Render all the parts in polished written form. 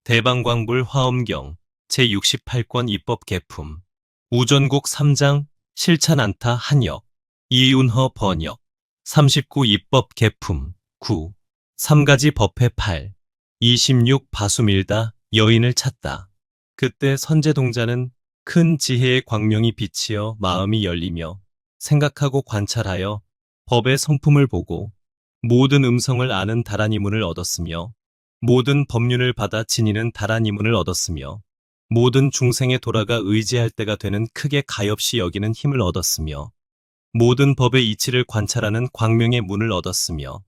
대방광불 화엄경 제68권 입법 개품 우전국 3장 실찬 안타 한역 이윤허 번역 39 입법 개품 9 3가지 법회 8 26 바수밀다 여인을 찾다. 그때 선제동자는 큰 지혜의 광명이 비치어 마음이 열리며 생각하고 관찰하여 법의 성품을 보고 모든 음성을 아는 다라니문을 얻었으며 모든 법륜을 받아 지니는 다라니문을 얻었으며 모든 중생에 돌아가 의지할 때가 되는 크게 가엾이 여기는 힘을 얻었으며 모든 법의 이치를 관찰하는 광명의 문을 얻었으며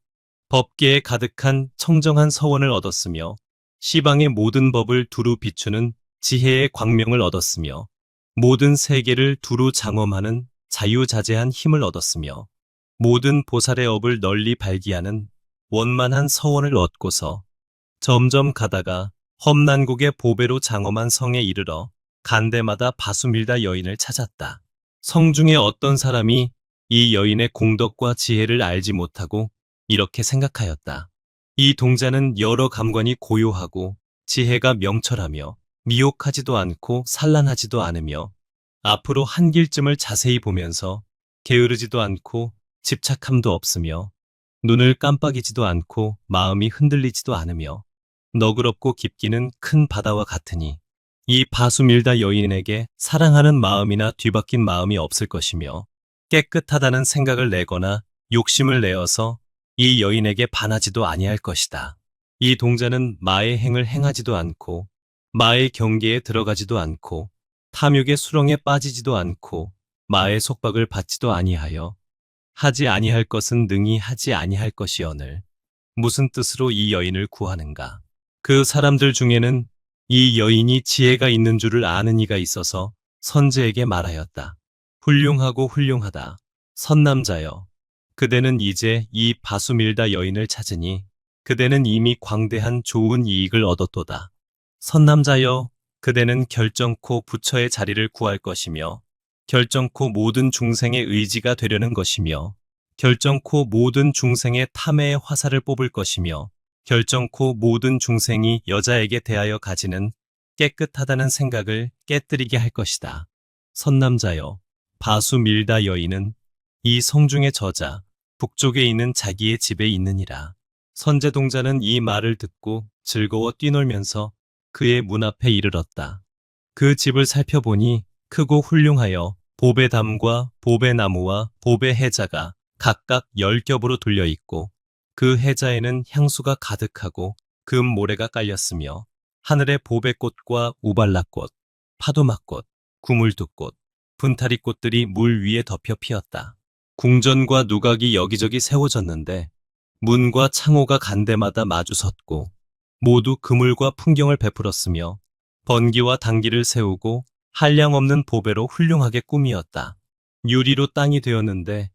법계에 가득한 청정한 서원을 얻었으며 시방의 모든 법을 두루 비추는 지혜의 광명을 얻었으며 모든 세계를 두루 장엄하는 자유자재한 힘을 얻었으며 모든 보살의 업을 널리 발기하는 원만한 서원을 얻고서 점점 가다가 험난국의 보배로 장엄한 성에 이르러 간데마다 바수밀다 여인을 찾았다. 성 중에 어떤 사람이 이 여인의 공덕과 지혜를 알지 못하고 이렇게 생각하였다. 이 동자는 여러 감관이 고요하고 지혜가 명철하며 미혹하지도 않고 산란하지도 않으며 앞으로 한 길쯤을 자세히 보면서 게으르지도 않고 집착함도 없으며 눈을 깜빡이지도 않고 마음이 흔들리지도 않으며 너그럽고 깊기는 큰 바다와 같으니 이 바수밀다 여인에게 사랑하는 마음이나 뒤바뀐 마음이 없을 것이며 깨끗하다는 생각을 내거나 욕심을 내어서 이 여인에게 반하지도 아니할 것이다. 이 동자는 마의 행을 행하지도 않고 마의 경계에 들어가지도 않고 탐욕의 수렁에 빠지지도 않고 마의 속박을 받지도 아니하여 하지 아니할 것은 능히 하지 아니할 것이오늘 무슨 뜻으로 이 여인을 구하는가. 그 사람들 중에는 이 여인이 지혜가 있는 줄을 아는 이가 있어서 선제에게 말하였다. 훌륭하고 훌륭하다. 선남자여. 그대는 이제 이 바수밀다 여인을 찾으니 그대는 이미 광대한 좋은 이익을 얻었도다. 선남자여. 그대는 결정코 부처의 자리를 구할 것이며 결정코 모든 중생의 의지가 되려는 것이며 결정코 모든 중생의 탐해의 화살을 뽑을 것이며 결정코 모든 중생이 여자에게 대하여 가지는 깨끗하다는 생각을 깨뜨리게 할 것이다. 선남자여, 바수밀다 여인은 이 성중의 저자, 북쪽에 있는 자기의 집에 있느니라. 선제동자는 이 말을 듣고 즐거워 뛰놀면서 그의 문 앞에 이르렀다. 그 집을 살펴보니 크고 훌륭하여 보배담과 보배나무와 보배해자가 각각 10겹으로 둘려 있고 그 해자에는 향수가 가득하고 금 모래가 깔렸으며 하늘에 보배꽃과 우발라꽃, 파도막꽃, 구물두꽃, 분타리꽃들이 물 위에 덮여 피었다. 궁전과 누각이 여기저기 세워졌는데 문과 창호가 간데마다 마주 섰고 모두 그물과 풍경을 베풀었으며 번기와 당기를 세우고 한량없는 보배로 훌륭하게 꾸미었다. 유리로 땅이 되었는데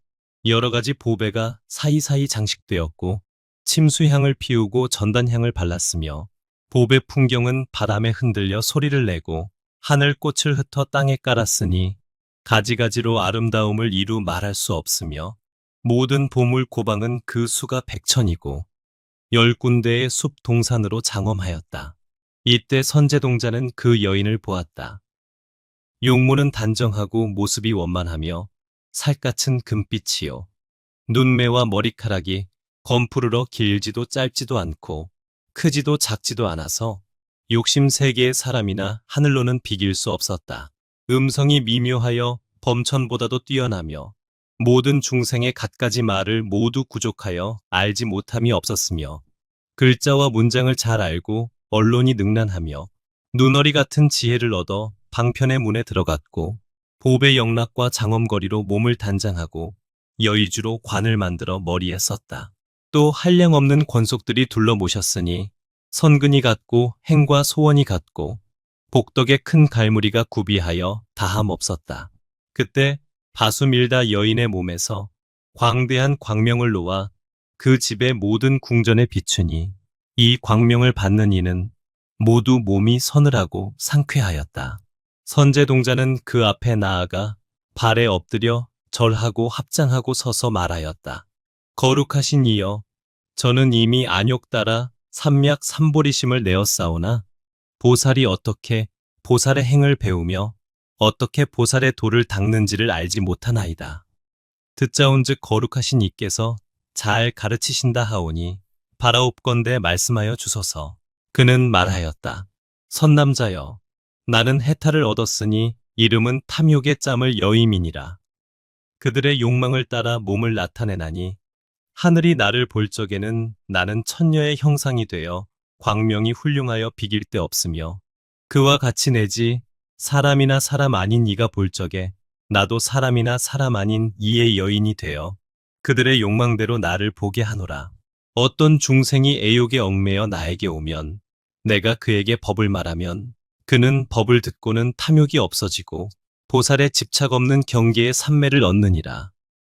여러 가지 보배가 사이사이 장식되었고 침수향을 피우고 전단향을 발랐으며 보배 풍경은 바람에 흔들려 소리를 내고 하늘꽃을 흩어 땅에 깔았으니 가지가지로 아름다움을 이루 말할 수 없으며 모든 보물 고방은 그 수가 100천이고 10군데의 숲 동산으로 장엄하였다. 이때 선제동자는 그 여인을 보았다. 용모는 단정하고 모습이 원만하며 살갗은 금빛이요. 눈매와 머리카락이 검푸르러 길지도 짧지도 않고 크지도 작지도 않아서 욕심 세계의 사람이나 하늘로는 비길 수 없었다. 음성이 미묘하여 범천보다도 뛰어나며 모든 중생의 갖가지 말을 모두 구족하여 알지 못함이 없었으며 글자와 문장을 잘 알고 언론이 능란하며 눈어리 같은 지혜를 얻어 방편의 문에 들어갔고 보배 영락과 장엄거리로 몸을 단장하고 여의주로 관을 만들어 머리에 썼다. 또 한량없는 권속들이 둘러 모셨으니 선근이 같고 행과 소원이 같고 복덕의 큰 갈무리가 구비하여 다함 없었다. 그때 바수밀다 여인의 몸에서 광대한 광명을 놓아 그 집의 모든 궁전에 비추니 이 광명을 받는 이는 모두 몸이 서늘하고 상쾌하였다. 선제동자는 그 앞에 나아가 발에 엎드려 절하고 합장하고 서서 말하였다. 거룩하신 이여, 저는 이미 안욕 따라 삼맥 삼보리심을 내었사오나 보살이 어떻게 보살의 행을 배우며 어떻게 보살의 도를 닦는지를 알지 못하나이다. 듣자온즉 거룩하신 이께서 잘 가르치신다 하오니 바라옵건대 말씀하여 주소서. 그는 말하였다. 선남자여, 나는 해탈을 얻었으니 이름은 탐욕의 짬을 여임이니라. 그들의 욕망을 따라 몸을 나타내나니 하늘이 나를 볼 적에는 나는 천녀의 형상이 되어 광명이 훌륭하여 비길 데 없으며 그와 같이 내지 사람이나 사람 아닌 이가 볼 적에 나도 사람이나 사람 아닌 이의 여인이 되어 그들의 욕망대로 나를 보게 하노라. 어떤 중생이 애욕에 얽매여 나에게 오면 내가 그에게 법을 말하면 그는 법을 듣고는 탐욕이 없어지고 보살의 집착 없는 경계의 삼매를 얻느니라.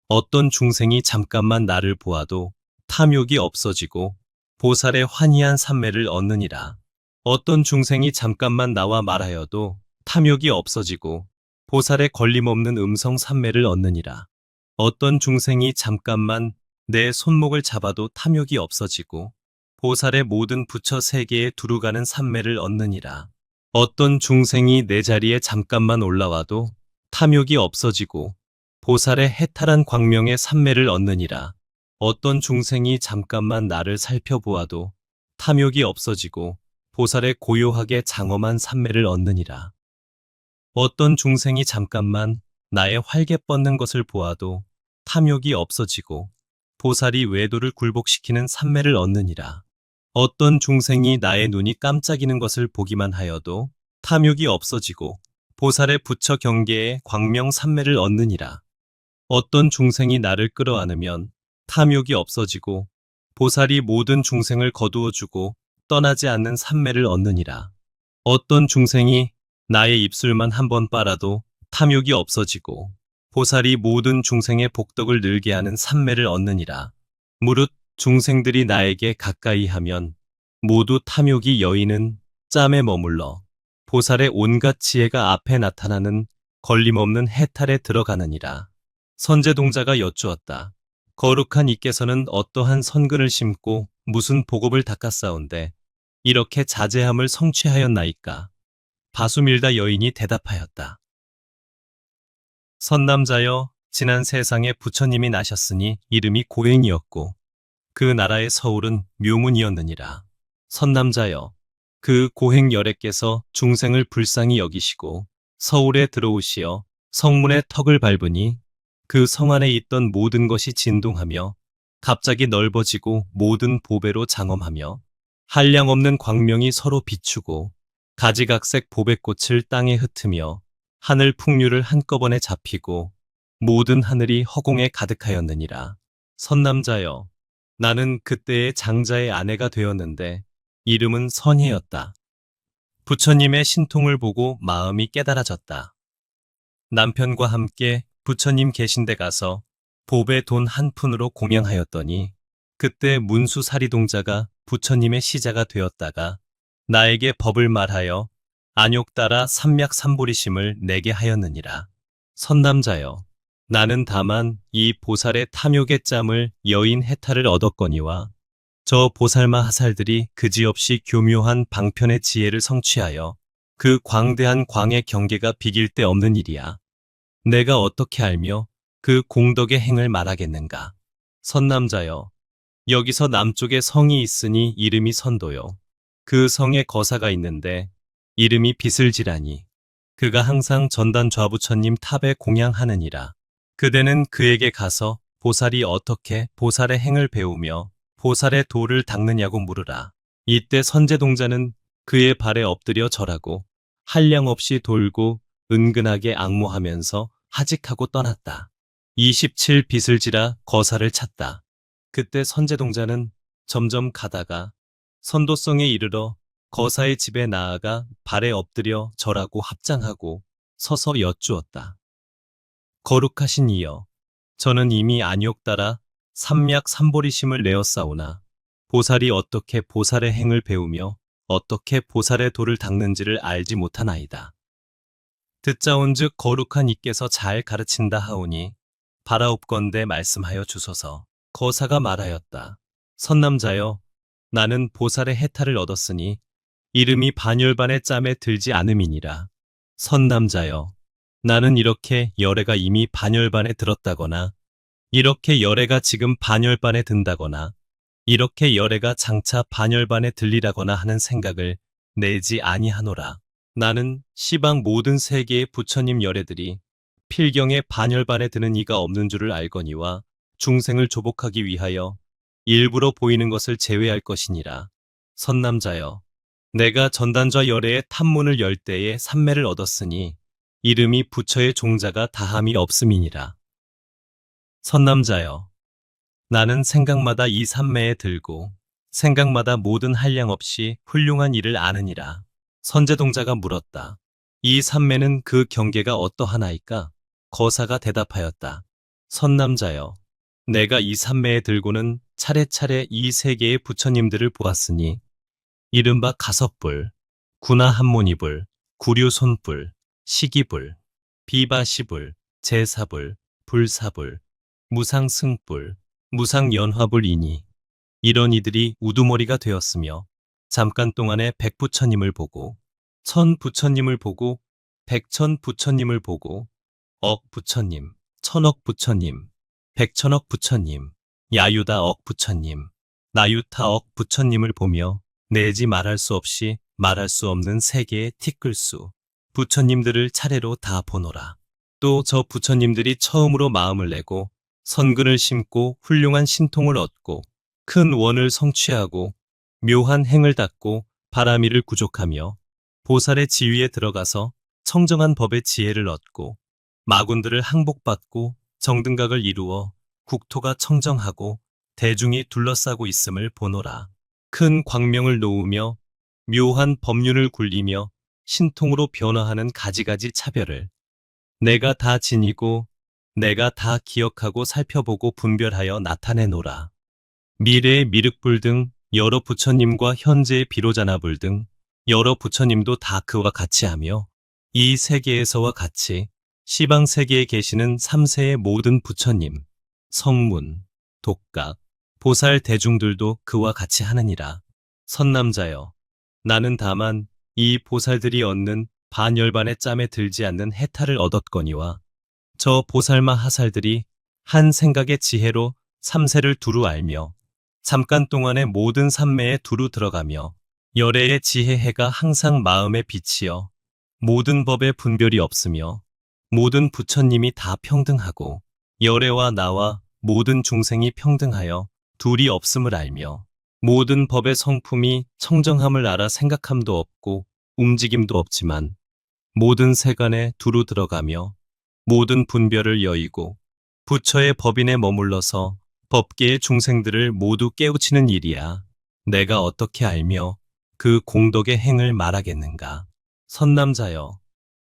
어떤 중생이 잠깐만 나를 보아도 탐욕이 없어지고 보살의 환희한 삼매를 얻느니라. 어떤 중생이 잠깐만 나와 말하여도 탐욕이 없어지고 보살의 걸림없는 음성 삼매를 얻느니라. 어떤 중생이 잠깐만 내 손목을 잡아도 탐욕이 없어지고 보살의 모든 부처 세계에 두루가는 삼매를 얻느니라. 어떤 중생이 내 자리에 잠깐만 올라와도 탐욕이 없어지고 보살의 해탈한 광명의 삼매를 얻느니라. 어떤 중생이 잠깐만 나를 살펴보아도 탐욕이 없어지고 보살의 고요하게 장엄한 삼매를 얻느니라. 어떤 중생이 잠깐만 나의 활개 뻗는 것을 보아도 탐욕이 없어지고 보살이 외도를 굴복시키는 삼매를 얻느니라. 어떤 중생이 나의 눈이 깜짝이는 것을 보기만 하여도 탐욕이 없어지고 보살의 부처 경계에 광명 삼매를 얻느니라. 어떤 중생이 나를 끌어안으면 탐욕이 없어지고 보살이 모든 중생을 거두어주고 떠나지 않는 삼매를 얻느니라. 어떤 중생이 나의 입술만 한번 빨아도 탐욕이 없어지고 보살이 모든 중생의 복덕을 늘게 하는 삼매를 얻느니라. 무릇 중생들이 나에게 가까이 하면 모두 탐욕이 여이는 짬에 머물러 보살의 온갖 지혜가 앞에 나타나는 걸림없는 해탈에 들어가느니라. 선제동자가 여쭈었다. 거룩한 이께서는 어떠한 선근을 심고 무슨 복업을 닦았사온데 이렇게 자제함을 성취하였나이까? 바수밀다 여인이 대답하였다. 선남자여, 지난 세상에 부처님이 나셨으니 이름이 고행이었고 그 나라의 서울은 묘문이었느니라. 선남자여, 그 고행 열애께서 중생을 불쌍히 여기시고 서울에 들어오시어 성문의 턱을 밟으니 그 성 안에 있던 모든 것이 진동하며 갑자기 넓어지고 모든 보배로 장엄하며 한량없는 광명이 서로 비추고 가지각색 보배꽃을 땅에 흩으며 하늘 풍류를 한꺼번에 잡히고 모든 하늘이 허공에 가득하였느니라. 선남자여, 나는 그때의 장자의 아내가 되었는데 이름은 선희였다. 부처님의 신통을 보고 마음이 깨달아졌다. 남편과 함께 부처님 계신 데 가서 보배 돈 한 푼으로 공양하였더니 그때 문수사리동자가 부처님의 시자가 되었다가 나에게 법을 말하여 안욕 따라 삼맥삼보리심을 내게 하였느니라. 선남자여, 나는 다만 이 보살의 탐욕의 짬을 여인 해탈을 얻었거니와 저 보살마 하살들이 그지없이 교묘한 방편의 지혜를 성취하여 그 광대한 광의 경계가 비길 데 없는 일이야. 내가 어떻게 알며 그 공덕의 행을 말하겠는가? 선남자여, 여기서 남쪽에 성이 있으니 이름이 선도요. 그 성에 거사가 있는데 이름이 비슬지라니. 그가 항상 전단 좌부처님 탑에 공양하느니라. 그대는 그에게 가서 보살이 어떻게 보살의 행을 배우며 보살의 도를 닦느냐고 물으라. 이때 선제동자는 그의 발에 엎드려 절하고 한량없이 돌고 은근하게 앙모하면서 하직하고 떠났다. 27 비슬지라 거사를 찾다. 그때 선제동자는 점점 가다가 선도성에 이르러 거사의 집에 나아가 발에 엎드려 절하고 합장하고 서서 여쭈었다. 거룩하신 이여, 저는 이미 안욕 따라 삼맥삼보리심을 내었사오나 보살이 어떻게 보살의 행을 배우며 어떻게 보살의 도를 닦는지를 알지 못하나이다. 듣자온즉 거룩한 이께서 잘 가르친다 하오니 바라옵건대 말씀하여 주소서. 거사가 말하였다. 선남자여, 나는 보살의 해탈을 얻었으니 이름이 반열반의 짬에 들지 않음이니라. 선남자여, 나는 이렇게 열애가 이미 반열반에 들었다거나, 이렇게 열애가 지금 반열반에 든다거나, 이렇게 열애가 장차 반열반에 들리라거나 하는 생각을 내지 아니하노라. 나는 시방 모든 세계의 부처님 열애들이 필경에 반열반에 드는 이가 없는 줄을 알거니와 중생을 조복하기 위하여 일부러 보이는 것을 제외할 것이니라. 선남자여, 내가 전단좌 열애의 탐문을 열 때에 삼매를 얻었으니 이름이 부처의 종자가 다함이 없음이니라. 선남자여, 나는 생각마다 이 삼매에 들고 생각마다 모든 한량 없이 훌륭한 일을 아느니라. 선제동자가 물었다. 이 삼매는 그 경계가 어떠하나이까? 거사가 대답하였다. 선남자여, 내가 이 삼매에 들고는 차례차례 이 세계의 부처님들을 보았으니 이른바 가섭불, 구나한모니불, 구류손불, 시기불, 비바시불, 제사불, 불사불, 무상승불, 무상연화불이니 이런 이들이 우두머리가 되었으며 잠깐 동안에 백부처님을 보고 천부처님을 보고 백천부처님을 보고 억부처님, 천억부처님, 백천억부처님, 야유다억부처님, 나유타억부처님을 보며 내지 말할 수 없이 말할 수 없는 세계의 티끌수 부처님들을 차례로 다 보노라. 또 저 부처님들이 처음으로 마음을 내고 선근을 심고 훌륭한 신통을 얻고 큰 원을 성취하고 묘한 행을 닦고 바라미를 구족하며 보살의 지위에 들어가서 청정한 법의 지혜를 얻고 마군들을 항복받고 정등각을 이루어 국토가 청정하고 대중이 둘러싸고 있음을 보노라. 큰 광명을 놓으며 묘한 법륜을 굴리며 신통으로 변화하는 가지가지 차별을 내가 다 지니고 내가 다 기억하고 살펴보고 분별하여 나타내노라. 미래의 미륵불 등 여러 부처님과 현재의 비로자나불 등 여러 부처님도 다 그와 같이 하며 이 세계에서와 같이 시방 세계에 계시는 3세의 모든 부처님, 성문, 독각, 보살 대중들도 그와 같이 하느니라. 선남자여, 나는 다만 이 보살들이 얻는 반열반의 짬에 들지 않는 해탈을 얻었거니와 저 보살마 하살들이 한 생각의 지혜로 삼세를 두루 알며 잠깐 동안에 모든 삼매에 두루 들어가며 열애의 지혜해가 항상 마음에 비치어 모든 법에 분별이 없으며 모든 부처님이 다 평등하고 열애와 나와 모든 중생이 평등하여 둘이 없음을 알며 모든 법의 성품이 청정함을 알아 생각함도 없고 움직임도 없지만 모든 세간에 두루 들어가며 모든 분별을 여의고 부처의 법인에 머물러서 법계의 중생들을 모두 깨우치는 일이야. 내가 어떻게 알며 그 공덕의 행을 말하겠는가. 선남자여,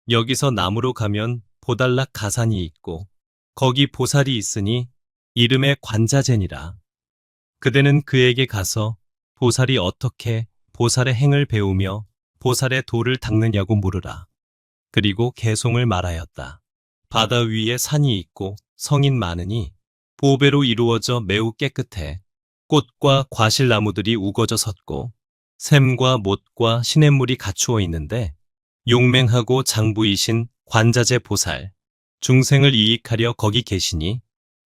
여기서 남으로 가면 보달락 가산이 있고 거기 보살이 있으니 이름에 관자재니라. 그대는 그에게 가서 보살이 어떻게 보살의 행을 배우며 보살의 도를 닦느냐고 물으라. 그리고 개송을 말하였다. 바다 위에 산이 있고 성인 많으니 보배로 이루어져 매우 깨끗해. 꽃과 과실나무들이 우거져 섰고 샘과 못과 시냇물이 갖추어 있는데 용맹하고 장부이신 관자재 보살, 중생을 이익하려 거기 계시니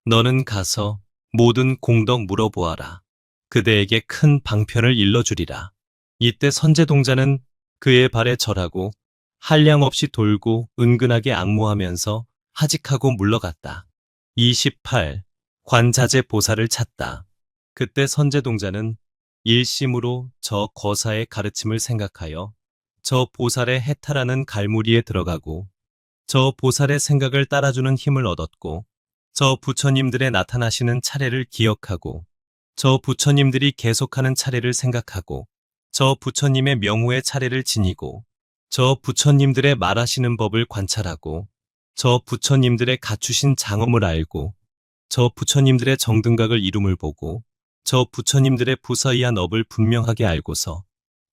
너는 가서 모든 공덕 물어보아라. 그대에게 큰 방편을 일러주리라. 이때 선제동자는 그의 발에 절하고 한량 없이 돌고 은근하게 앙모하면서 하직하고 물러갔다. 28. 관자재 보살을 찾다. 그때 선제동자는 일심으로 저 거사의 가르침을 생각하여 저 보살의 해탈하는 갈무리에 들어가고 저 보살의 생각을 따라주는 힘을 얻었고 저 부처님들의 나타나시는 차례를 기억하고 저 부처님들이 계속하는 차례를 생각하고 저 부처님의 명호의 차례를 지니고 저 부처님들의 말하시는 법을 관찰하고 저 부처님들의 갖추신 장엄을 알고 저 부처님들의 정등각을 이름을 보고 저 부처님들의 부사이한 업을 분명하게 알고서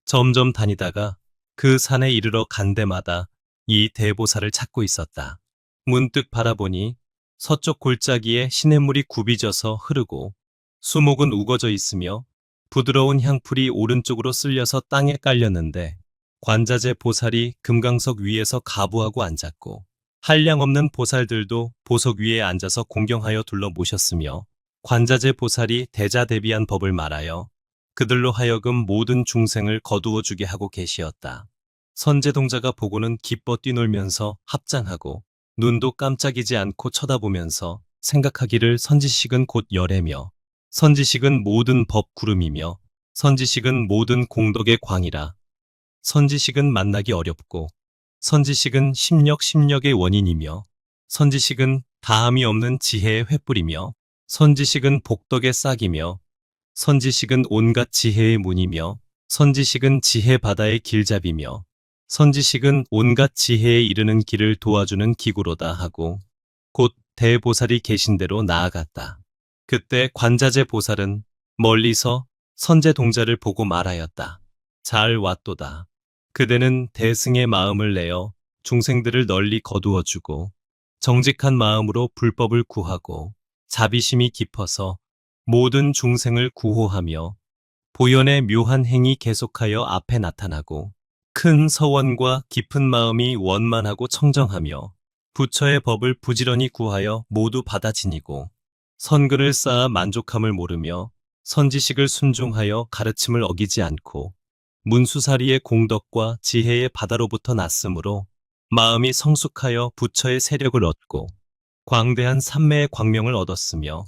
점점 다니다가 그 산에 이르러 간 데마다 이 대보살을 찾고 있었다. 문득 바라보니 서쪽 골짜기에 시냇물이 굽이져서 흐르고 수목은 우거져 있으며 부드러운 향풀이 오른쪽으로 쓸려서 땅에 깔렸는데 관자재 보살이 금강석 위에서 가부하고 앉았고 한량없는 보살들도 보석 위에 앉아서 공경하여 둘러 모셨으며 관자재 보살이 대자대비한 법을 말하여 그들로 하여금 모든 중생을 거두어 주게 하고 계시었다. 선제동자가 보고는 기뻐 뛰놀면서 합장하고 눈도 깜짝이지 않고 쳐다보면서 생각하기를 선지식은 곧 열애며 선지식은 모든 법 구름이며 선지식은 모든 공덕의 광이라. 선지식은 만나기 어렵고 선지식은 심력의 원인이며 선지식은 다함이 없는 지혜의 횃불이며 선지식은 복덕의 싹이며 선지식은 온갖 지혜의 문이며 선지식은 지혜 바다의 길잡이며 선지식은 온갖 지혜에 이르는 길을 도와주는 기구로다 하고 곧 대보살이 계신 대로 나아갔다. 그때 관자재 보살은 멀리서 선제동자를 보고 말하였다. 잘 왔도다. 그대는 대승의 마음을 내어 중생들을 널리 거두어 주고 정직한 마음으로 불법을 구하고 자비심이 깊어서 모든 중생을 구호하며 보현의 묘한 행이 계속하여 앞에 나타나고 큰 서원과 깊은 마음이 원만하고 청정하며 부처의 법을 부지런히 구하여 모두 받아 지니고 선근을 쌓아 만족함을 모르며 선지식을 순종하여 가르침을 어기지 않고 문수사리의 공덕과 지혜의 바다로부터 났으므로 마음이 성숙하여 부처의 세력을 얻고 광대한 삼매의 광명을 얻었으며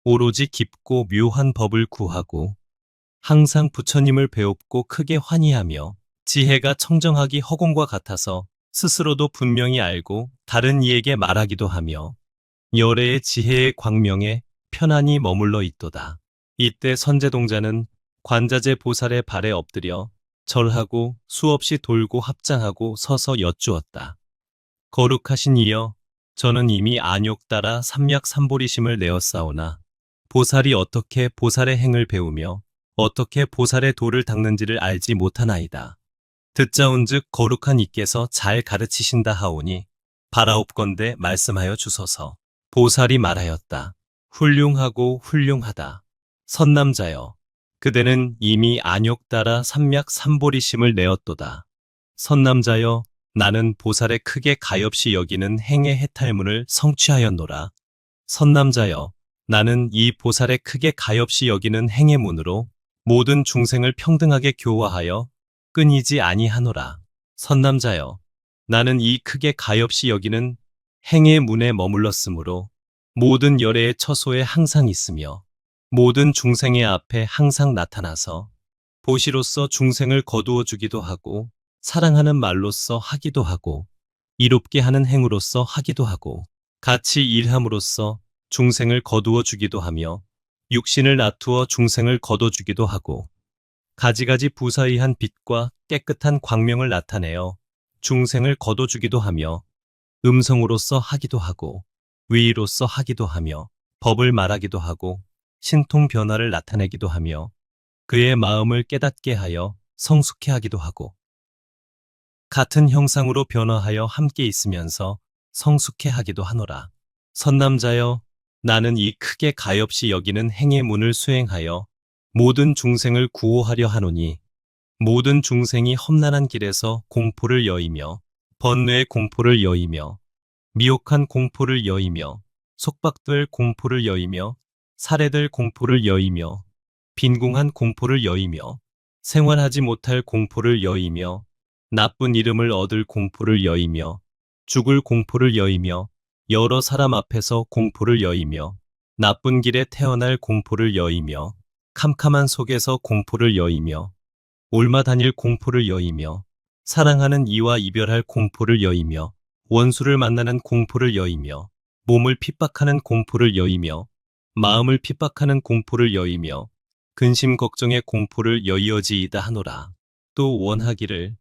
오로지 깊고 묘한 법을 구하고 항상 부처님을 배웁고 크게 환희하며 지혜가 청정하기 허공과 같아서 스스로도 분명히 알고 다른 이에게 말하기도 하며 열애의 지혜의 광명에 편안히 머물러 있도다. 이때 선제동자는 관자재 보살의 발에 엎드려 절하고 수없이 돌고 합장하고 서서 여쭈었다. 거룩하신 이여, 저는 이미 안욕 따라 삼략삼보리심을 내었사오나 보살이 어떻게 보살의 행을 배우며 어떻게 보살의 도를 닦는지를 알지 못하나이다. 듣자온즉 거룩한 이께서 잘 가르치신다 하오니 바라옵건대 말씀하여 주소서. 보살이 말하였다. 훌륭하고 훌륭하다. 선남자여, 그대는 이미 안욕 따라 삼략삼보리심을 내었도다. 선남자여, 나는 보살의 크게 가엾이 여기는 행의 해탈문을 성취하였노라. 선남자여, 나는 이 보살의 크게 가엾이 여기는 행의 문으로 모든 중생을 평등하게 교화하여 끊이지 아니하노라. 선남자여, 나는 이 크게 가엾이 여기는 행의 문에 머물렀으므로 모든 열애의 처소에 항상 있으며 모든 중생의 앞에 항상 나타나서 보시로서 중생을 거두어 주기도 하고 사랑하는 말로써 하기도 하고 이롭게 하는 행으로서 하기도 하고 같이 일함으로써 중생을 거두어 주기도 하며 육신을 나투어 중생을 거둬 주기도 하고 가지가지 부사의한 빛과 깨끗한 광명을 나타내어 중생을 거둬 주기도 하며 음성으로서 하기도 하고 위로서 하기도 하며 법을 말하기도 하고 신통 변화를 나타내기도 하며 그의 마음을 깨닫게 하여 성숙해 하기도 하고 같은 형상으로 변화하여 함께 있으면서 성숙해 하기도 하노라. 선남자여, 나는 이 크게 가엾이 여기는 행의 문을 수행하여 모든 중생을 구호하려 하노니 모든 중생이 험난한 길에서 공포를 여이며 번뇌의 공포를 여이며 미혹한 공포를 여이며 속박될 공포를 여이며 살해될 공포를 여이며 빈궁한 공포를 여이며 생활하지 못할 공포를 여이며 나쁜 이름을 얻을 공포를 여이며 죽을 공포를 여이며 여러 사람 앞에서 공포를 여이며 나쁜 길에 태어날 공포를 여이며 캄캄한 속에서 공포를 여이며 옮아 다닐 공포를 여이며 사랑하는 이와 이별할 공포를 여이며 원수를 만나는 공포를 여이며 몸을 핍박하는 공포를 여이며 마음을 핍박하는 공포를 여이며 근심 걱정의 공포를 여이어지이다 하노라. 또 원하기를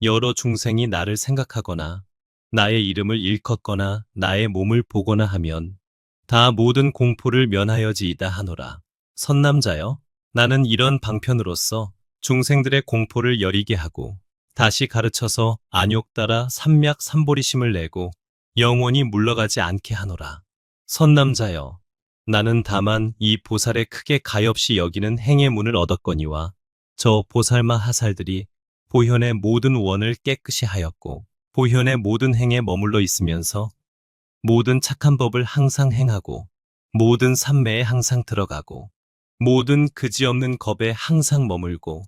여러 중생이 나를 생각하거나 나의 이름을 일컫거나 나의 몸을 보거나 하면 다 모든 공포를 면하여지이다 하노라. 선남자여, 나는 이런 방편으로서 중생들의 공포를 여리게 하고 다시 가르쳐서 안욕 따라 삼략삼보리심을 내고 영원히 물러가지 않게 하노라. 선남자여, 나는 다만 이 보살의 크게 가엾이 여기는 행의 문을 얻었거니와 저 보살마 하살들이 보현의 모든 원을 깨끗이 하였고 보현의 모든 행에 머물러 있으면서 모든 착한 법을 항상 행하고 모든 산매에 항상 들어가고 모든 그지없는 겁에 항상 머물고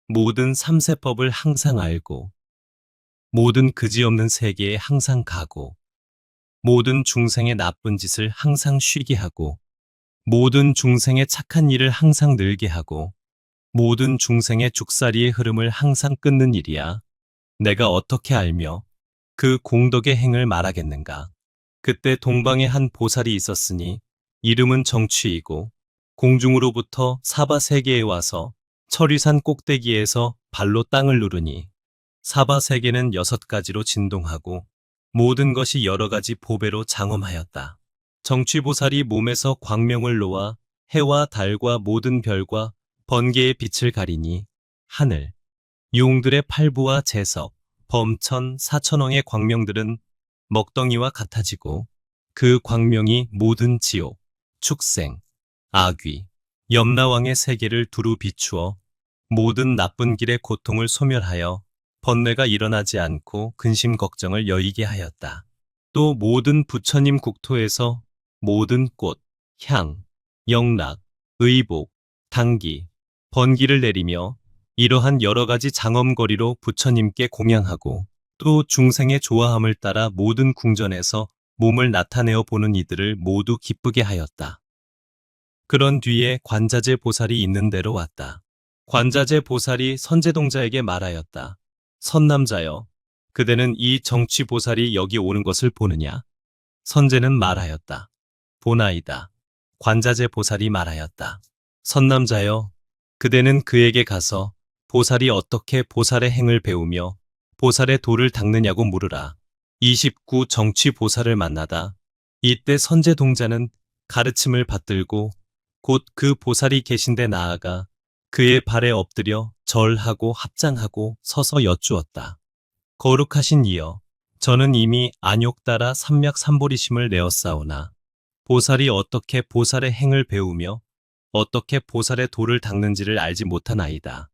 모든 삼세법을 항상 알고 모든 그지없는 세계에 항상 가고 모든 중생의 나쁜 짓을 항상 쉬게 하고 모든 중생의 착한 일을 항상 늘게 하고 모든 중생의 죽사리의 흐름을 항상 끊는 일이야. 내가 어떻게 알며 그 공덕의 행을 말하겠는가. 그때 동방에 한 보살이 있었으니 이름은 정취이고 공중으로부터 사바세계에 와서 철위산 꼭대기에서 발로 땅을 누르니 사바세계는 6가지로 진동하고 모든 것이 여러 가지 보배로 장엄하였다. 정취보살이 몸에서 광명을 놓아 해와 달과 모든 별과 번개의 빛을 가리니 하늘, 용들의 팔부와 재석, 범천, 사천왕의 광명들은 먹덩이와 같아지고 그 광명이 모든 지옥, 축생, 악귀, 염라왕의 세계를 두루 비추어 모든 나쁜 길의 고통을 소멸하여 번뇌가 일어나지 않고 근심 걱정을 여의게 하였다. 또 모든 부처님 국토에서 모든 꽃, 향, 영락, 의복, 당기, 번기를 내리며 이러한 여러 가지 장엄거리로 부처님께 공양하고 또 중생의 좋아함을 따라 모든 궁전에서 몸을 나타내어 보는 이들을 모두 기쁘게 하였다. 그런 뒤에 관자재 보살이 있는 데로 왔다. 관자재 보살이 선제동자에게 말하였다. 선남자여, 그대는 이 정취 보살이 여기 오는 것을 보느냐? 선제는 말하였다. 보나이다. 관자재 보살이 말하였다. 선남자여, 그대는 그에게 가서 보살이 어떻게 보살의 행을 배우며 보살의 도를 닦느냐고 물으라. 29 정취 보살을 만나다. 이때 선제동자는 가르침을 받들고 곧 그 보살이 계신데 나아가 그의 발에 엎드려 절하고 합장하고 서서 여쭈었다. 거룩하신 이여, 저는 이미 안욕 따라 삼맥 삼보리심을 내었사오나 보살이 어떻게 보살의 행을 배우며 어떻게 보살의 도를 닦는지를 알지 못하나이다.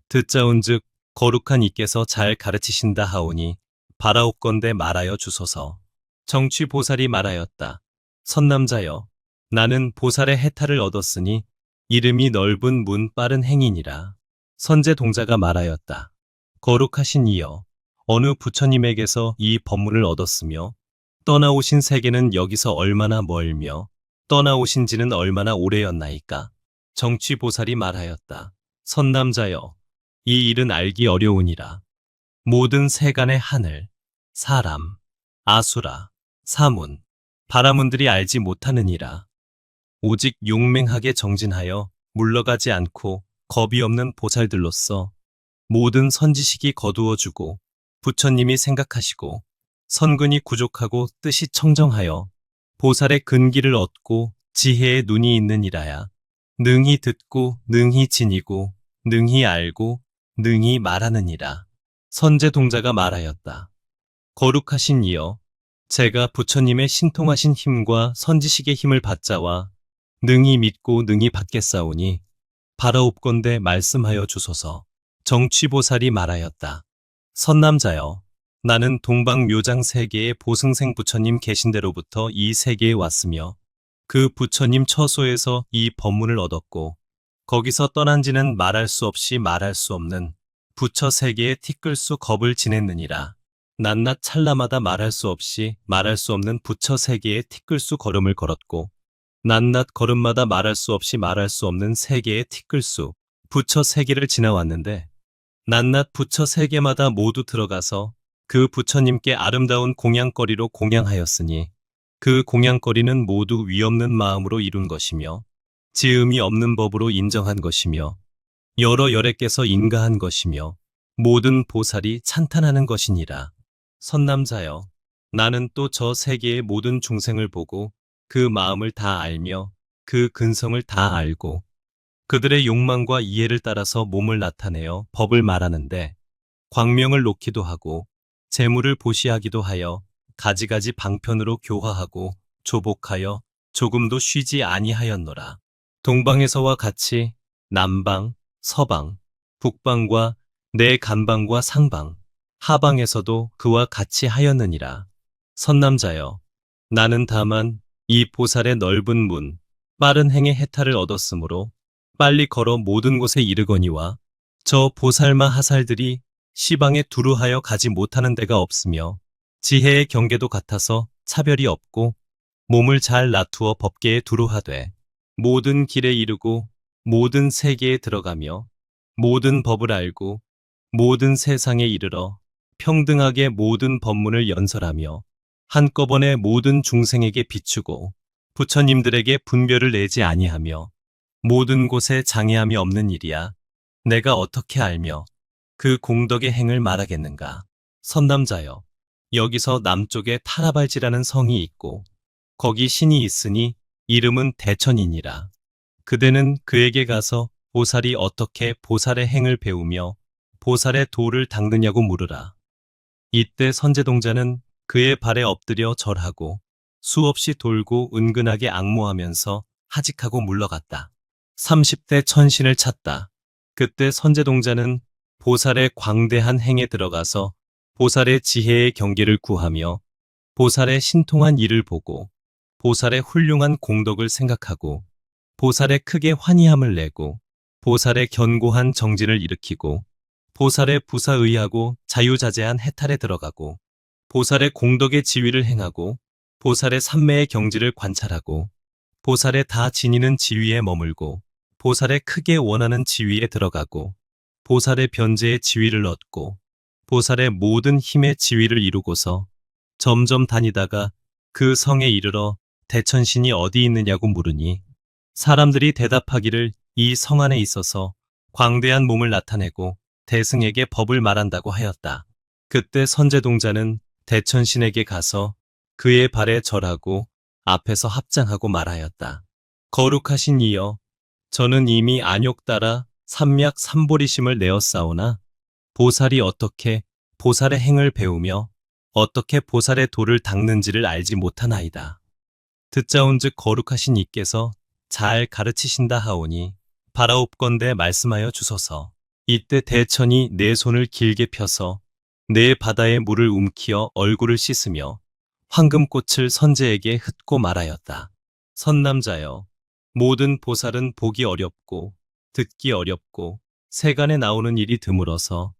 듣자온즉 거룩한 이께서 잘 가르치신다 하오니 바라옵건대 말하여 주소서. 정취 보살이 말하였다. 선남자여, 나는 보살의 해탈을 얻었으니 이름이 넓은 문 빠른 행이니라. 선제 동자가 말하였다. 거룩하신 이여, 어느 부처님에게서 이 법문을 얻었으며 떠나오신 세계는 여기서 얼마나 멀며 떠나오신 지는 얼마나 오래였나이까. 정취 보살이 말하였다. 선남자여, 이 일은 알기 어려우니라. 모든 세간의 하늘, 사람, 아수라, 사문, 바라문들이 알지 못하느니라. 오직 용맹하게 정진하여 물러가지 않고 겁이 없는 보살들로서 모든 선지식이 거두어주고 부처님이 생각하시고 선근이 구족하고 뜻이 청정하여 보살의 근기를 얻고 지혜의 눈이 있느니라야. 능히 듣고 능히 지니고 능히 알고 능히 말하느니라. 선제동자가 말하였다. 거룩하신 이여, 제가 부처님의 신통하신 힘과 선지식의 힘을 받자와 능히 믿고 능히 받겠사오니 바라옵건대 말씀하여 주소서. 정취보살이 말하였다. 선남자여, 나는 동방묘장 세계의 보승생 부처님 계신 데로부터 이 세계에 왔으며 그 부처님 처소에서 이 법문을 얻었고 거기서 떠난 지는 말할 수 없이 말할 수 없는 부처 세계의 티끌수 겁을 지냈느니라. 낮낮 찰나마다 말할 수 없이 말할 수 없는 부처 세계의 티끌수 걸음을 걸었고 낮낮 걸음마다 말할 수 없이 말할 수 없는 세계의 티끌수 부처 세계를 지나왔는데 낮낮 부처 세계마다 모두 들어가서 그 부처님께 아름다운 공양거리로 공양하였으니 그 공양거리는 모두 위없는 마음으로 이룬 것이며 지음이 없는 법으로 인정한 것이며 여러 열애께서 인가한 것이며 모든 보살이 찬탄하는 것이니라. 선남자여, 나는 또 저 세계의 모든 중생을 보고 그 마음을 다 알며 그 근성을 다 알고 그들의 욕망과 이해를 따라서 몸을 나타내어 법을 말하는데 광명을 놓기도 하고 재물을 보시하기도 하여 가지가지 방편으로 교화하고 조복하여 조금도 쉬지 아니하였노라. 동방에서와 같이 남방, 서방, 북방과 내 간방과 상방, 하방에서도 그와 같이 하였느니라. 선남자여, 나는 다만 이 보살의 넓은 문, 빠른 행의 해탈을 얻었으므로 빨리 걸어 모든 곳에 이르거니와 저 보살마 하살들이 시방에 두루하여 가지 못하는 데가 없으며 지혜의 경계도 같아서 차별이 없고 몸을 잘 낮투어 법계에 두루하되 모든 길에 이르고 모든 세계에 들어가며 모든 법을 알고 모든 세상에 이르러 평등하게 모든 법문을 연설하며 한꺼번에 모든 중생에게 비추고 부처님들에게 분별을 내지 아니하며 모든 곳에 장애함이 없는 일이야. 내가 어떻게 알며 그 공덕의 행을 말하겠는가. 선남자여, 여기서 남쪽에 타라발지라는 성이 있고 거기 신이 있으니 이름은 대천이니라. 그대는 그에게 가서 보살이 어떻게 보살의 행을 배우며 보살의 도를 닦느냐고 물으라. 이때 선제동자는 그의 발에 엎드려 절하고 수없이 돌고 은근하게 앙모하면서 하직하고 물러갔다. 30대 천신을 찾다. 그때 선제동자는 보살의 광대한 행에 들어가서 보살의 지혜의 경계를 구하며 보살의 신통한 일을 보고 보살의 훌륭한 공덕을 생각하고 보살의 크게 환희함을 내고 보살의 견고한 정진을 일으키고 보살의 부사의하고 자유자재한 해탈에 들어가고 보살의 공덕의 지위를 행하고 보살의 삼매의 경지를 관찰하고 보살의 다 지니는 지위에 머물고 보살의 크게 원하는 지위에 들어가고 보살의 변제의 지위를 얻고 보살의 모든 힘의 지위를 이루고서 점점 다니다가 그 성에 이르러 대천신이 어디 있느냐고 물으니 사람들이 대답하기를 이 성 안에 있어서 광대한 몸을 나타내고 대승에게 법을 말한다고 하였다. 그때 선제동자는 대천신에게 가서 그의 발에 절하고 앞에서 합장하고 말하였다. 거룩하신 이여, 저는 이미 안욕 따라 삼약 삼보리심을 내었사오나 보살이 어떻게 보살의 행을 배우며 어떻게 보살의 도를 닦는지를 알지 못하나이다. 듣자온즉 거룩하신 이께서 잘 가르치신다 하오니 바라옵건대 말씀하여 주소서. 이때 대천이 네 손을 길게 펴서 네 바다의 물을 움키어 얼굴을 씻으며 황금꽃을 선제에게 흩고 말하였다. 선남자여, 모든 보살은 보기 어렵고 듣기 어렵고 세간에 나오는 일이 드물어서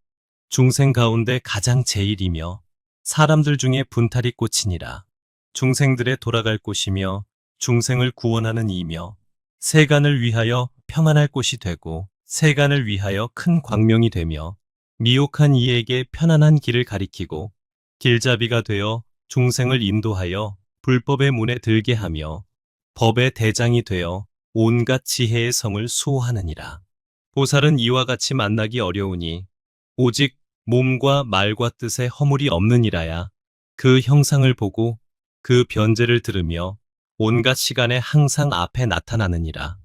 중생 가운데 가장 제일이며 사람들 중에 분탈이 꽂히니라. 중생들의 돌아갈 곳이며 중생을 구원하는 이며 세간을 위하여 평안할 곳이 되고 세간을 위하여 큰 광명이 되며 미혹한 이에게 편안한 길을 가리키고 길잡이가 되어 중생을 인도하여 불법의 문에 들게 하며 법의 대장이 되어 온갖 지혜의 성을 수호하느니라. 보살은 이와 같이 만나기 어려우니 오직 몸과 말과 뜻에 허물이 없느니라야 그 형상을 보고 그 변제를 들으며 온갖 시간에 항상 앞에 나타나느니라.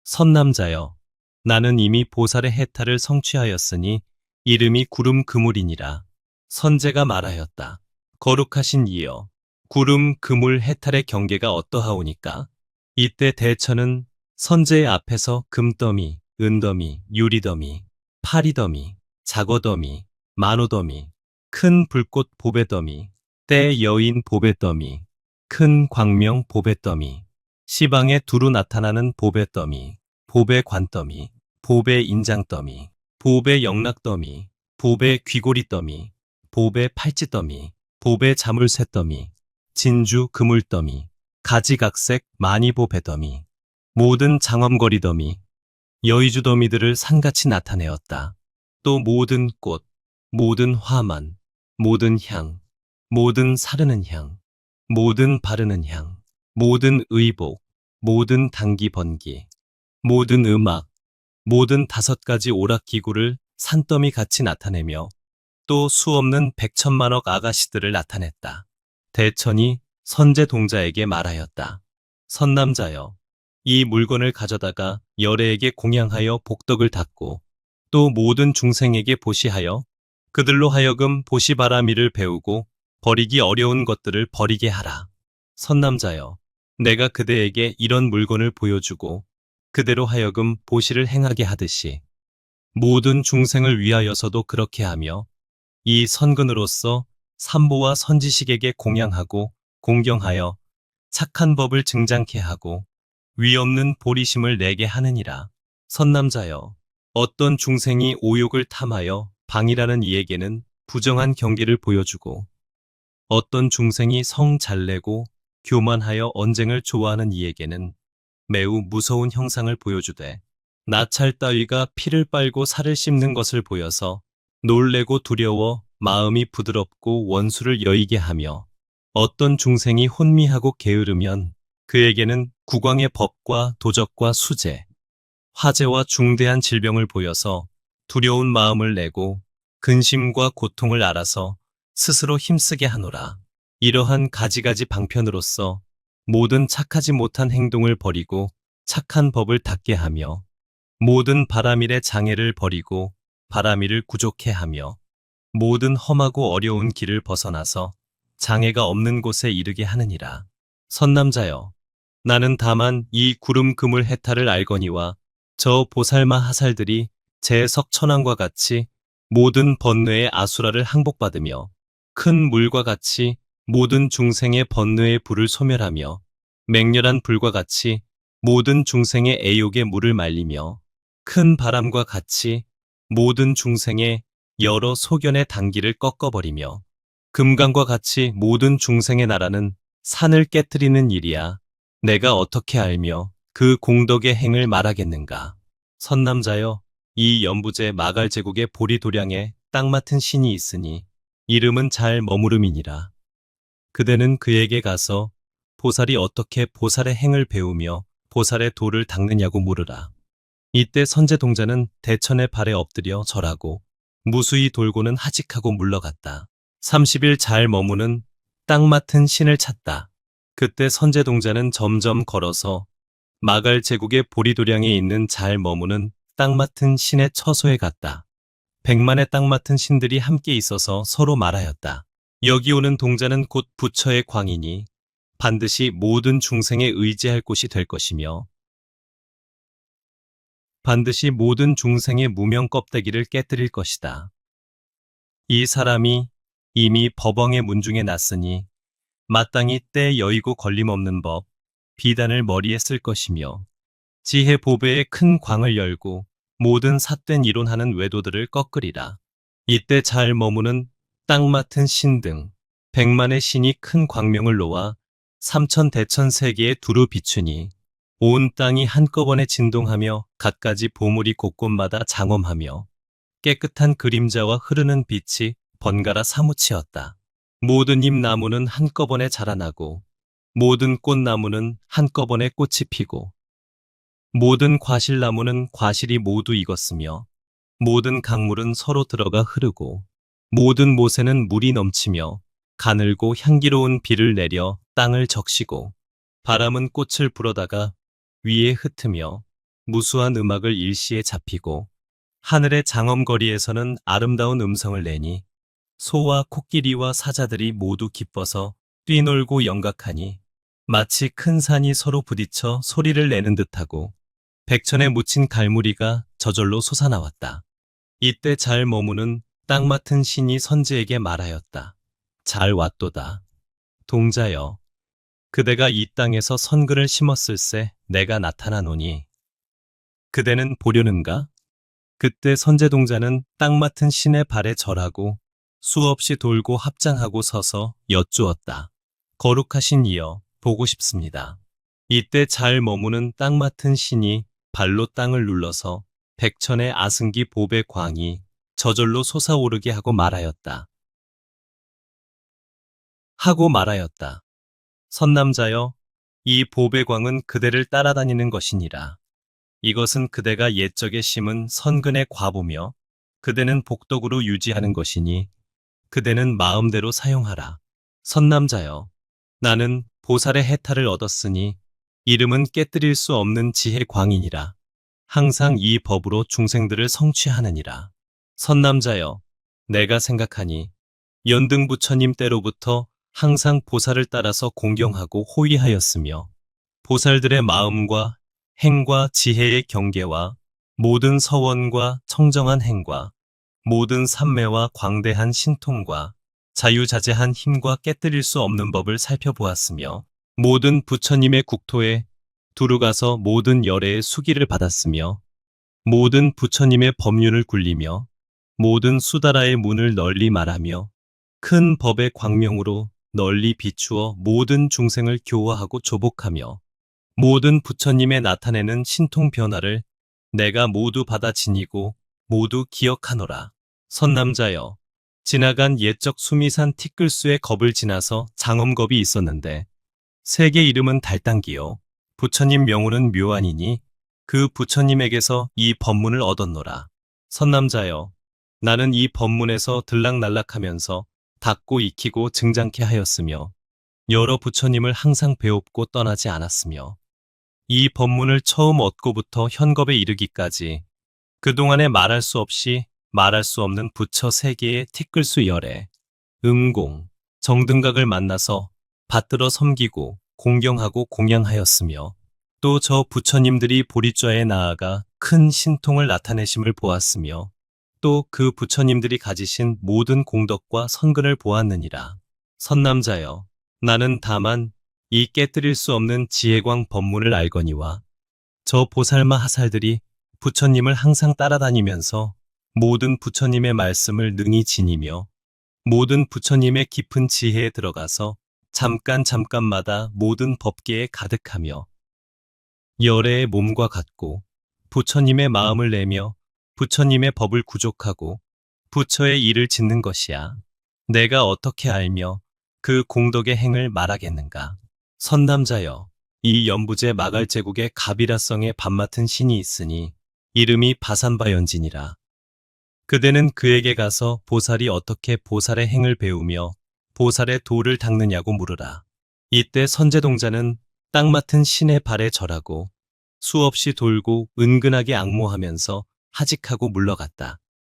선남자여, 나는 이미 보살의 해탈을 성취하였으니 이름이 구름 그물이니라. 선제가 말하였다. 거룩하신 이여, 구름 그물 해탈의 경계가 어떠하오니까? 이때 대천은 선제의 앞에서 금더미, 은더미, 유리더미, 파리더미, 자거더미, 만호더미, 큰 불꽃 보배더미, 때 여인 보배더미, 큰 광명 보배더미, 시방에 두루 나타나는 보배더미, 보배 관더미, 보배 인장더미, 보배 영락더미, 보배 귀고리더미, 보배 팔찌더미, 보배 자물쇠더미, 진주 그물더미, 가지각색 마니보배더미, 모든 장엄거리더미, 여의주더미들을 산같이 나타내었다. 또 모든 꽃, 모든 화만, 모든 향, 모든 사르는 향, 모든 바르는 향, 모든 의복, 모든 당기 번기, 모든 음악, 모든 5가지 오락기구를 산더미 같이 나타내며 또 수없는 백천만억 아가씨들을 나타냈다. 대천이 선제동자에게 말하였다. 선남자여, 이 물건을 가져다가 열애에게 공양하여 복덕을 닦고 또 모든 중생에게 보시하여 그들로 하여금 보시바라미를 배우고 버리기 어려운 것들을 버리게 하라. 선남자여, 내가 그대에게 이런 물건을 보여주고 그대로 하여금 보시를 행하게 하듯이 모든 중생을 위하여서도 그렇게 하며 이 선근으로서 삼보와 선지식에게 공양하고 공경하여 착한 법을 증장케 하고 위없는 보리심을 내게 하느니라. 선남자여, 어떤 중생이 오욕을 탐하여 방이라는 이에게는 부정한 경계를 보여주고 어떤 중생이 성 잘내고 교만하여 언쟁을 좋아하는 이에게는 매우 무서운 형상을 보여주되 나찰 따위가 피를 빨고 살을 씹는 것을 보여서 놀래고 두려워 마음이 부드럽고 원수를 여이게 하며 어떤 중생이 혼미하고 게으르면 그에게는 국왕의 법과 도적과 수재, 화재와 중대한 질병을 보여서 두려운 마음을 내고 근심과 고통을 알아서 스스로 힘쓰게 하노라. 이러한 가지가지 방편으로서 모든 착하지 못한 행동을 버리고 착한 법을 닦게 하며 모든 바람일의 장애를 버리고 바람일을 구족해 하며 모든 험하고 어려운 길을 벗어나서 장애가 없는 곳에 이르게 하느니라. 선남자여, 나는 다만 이 구름 그물 해탈을 알거니와 저 보살마 하살들이 제 석천왕과 같이 모든 번뇌의 아수라를 항복받으며 큰 물과 같이 모든 중생의 번뇌의 불을 소멸하며 맹렬한 불과 같이 모든 중생의 애욕의 물을 말리며 큰 바람과 같이 모든 중생의 여러 소견의 단기를 꺾어버리며 금강과 같이 모든 중생의 나라는 산을 깨뜨리는 일이야. 내가 어떻게 알며 그 공덕의 행을 말하겠는가. 선남자여, 이 연부제 마갈제국의 보리도량에 딱 맡은 신이 있으니 이름은 잘 머무름이니라. 그대는 그에게 가서 보살이 어떻게 보살의 행을 배우며 보살의 도를 닦느냐고 물으라. 이때 선제동자는 대천의 발에 엎드려 절하고 무수히 돌고는 하직하고 물러갔다. 30일 잘 머무는 딱 맡은 신을 찾다. 그때 선제동자는 점점 걸어서 마갈 제국의 보리도량에 있는 잘 머무는 딱 맡은 신의 처소에 갔다. 100만의 딱 맡은 신들이 함께 있어서 서로 말하였다. 여기 오는 동자는 곧 부처의 광이니 반드시 모든 중생에 의지할 곳이 될 것이며 반드시 모든 중생의 무명 껍데기를 깨뜨릴 것이다. 이 사람이 이미 법왕의 문중에 났으니 마땅히 때 여의고 걸림없는 법, 비단을 머리에 쓸 것이며 지혜 보배의 큰 광을 열고 모든 삿된 이론하는 외도들을 꺾으리라. 이때 잘 머무는 딱 맡은 신 등 100만의 신이 큰 광명을 놓아 삼천 대천 세계에 두루 비추니 온 땅이 한꺼번에 진동하며 갖가지 보물이 곳곳마다 장엄하며 깨끗한 그림자와 흐르는 빛이 번갈아 사무치었다. 모든 잎나무는 한꺼번에 자라나고 모든 꽃나무는 한꺼번에 꽃이 피고 모든 과실나무는 과실이 모두 익었으며 모든 강물은 서로 들어가 흐르고 모든 모세는 물이 넘치며 가늘고 향기로운 비를 내려 땅을 적시고 바람은 꽃을 불어다가 위에 흩으며 무수한 음악을 일시에 잡히고 하늘의 장엄거리에서는 아름다운 음성을 내니 소와 코끼리와 사자들이 모두 기뻐서 뛰놀고 영각하니 마치 큰 산이 서로 부딪혀 소리를 내는 듯하고 백천에 묻힌 갈무리가 저절로 솟아나왔다. 이때 잘 머무는 딱 맡은 신이 선지에게 말하였다. 잘 왔도다. 동자여, 그대가 이 땅에서 선근을 심었을세 내가 나타나노니 그대는 보려는가? 그때 선제동자는 딱 맡은 신의 발에 절하고 수없이 돌고 합장하고 서서 여쭈었다. 거룩하신 이여, 보고 싶습니다. 이때 잘 머무는 딱 맡은 신이 발로 땅을 눌러서 백천의 아승기 보배 광이 저절로 솟아오르게 하고 말하였다. 선남자여, 이 보배광은 그대를 따라다니는 것이니라. 이것은 그대가 옛적에 심은 선근의 과보며 그대는 복덕으로 유지하는 것이니 그대는 마음대로 사용하라. 선남자여, 나는 보살의 해탈을 얻었으니 이름은 깨뜨릴 수 없는 지혜 광이니라. 항상 이 법으로 중생들을 성취하느니라. 선남자여, 내가 생각하니 연등부처님 때로부터 항상 보살을 따라서 공경하고 호위하였으며 보살들의 마음과 행과 지혜의 경계와 모든 서원과 청정한 행과 모든 삼매와 광대한 신통과 자유자재한 힘과 깨뜨릴 수 없는 법을 살펴보았으며 모든 부처님의 국토에 두루가서 모든 열애의 수기를 받았으며 모든 부처님의 법륜을 굴리며 모든 수다라의 문을 널리 말하며 큰 법의 광명으로 널리 비추어 모든 중생을 교화하고 조복하며 모든 부처님의 나타내는 신통 변화를 내가 모두 받아 지니고 모두 기억하노라. 선남자여, 지나간 옛적 수미산 티끌수의 겁을 지나서 장엄겁이 있었는데 세계 이름은 달당기요 부처님 명호는 묘안이니 그 부처님에게서 이 법문을 얻었노라. 선남자여, 나는 이 법문에서 들락날락하면서 닦고 익히고 증장케 하였으며 여러 부처님을 항상 배웁고 떠나지 않았으며 이 법문을 처음 얻고부터 현겁에 이르기까지 그동안에 말할 수 없이 말할 수 없는 부처 세계의 티끌수 열애, 음공, 정등각을 만나서 받들어 섬기고 공경하고 공양하였으며 또 저 부처님들이 보리좌에 나아가 큰 신통을 나타내심을 보았으며 또 그 부처님들이 가지신 모든 공덕과 선근을 보았느니라. 선남자여, 나는 다만 이 깨뜨릴 수 없는 지혜광 법문을 알거니와 저 보살마 하살들이 부처님을 항상 따라다니면서 모든 부처님의 말씀을 능히 지니며 모든 부처님의 깊은 지혜에 들어가서 잠깐마다 모든 법계에 가득하며 열애의 몸과 같고 부처님의 마음을 내며 부처님의 법을 구족하고 부처의 일을 짓는 것이야. 내가 어떻게 알며 그 공덕의 행을 말하겠는가. 선남자여, 이 연부제 마갈제국의 가비라성에 밥맡은 신이 있으니 이름이 바산바연진이라. 그대는 그에게 가서 보살이 어떻게 보살의 행을 배우며 보살의 도를 닦느냐고 물으라. 이때 선제동자는 딱 맡은 신의 발에 절하고 수없이 돌고 은근하게 앙모하면서 하직하고 물러갔다.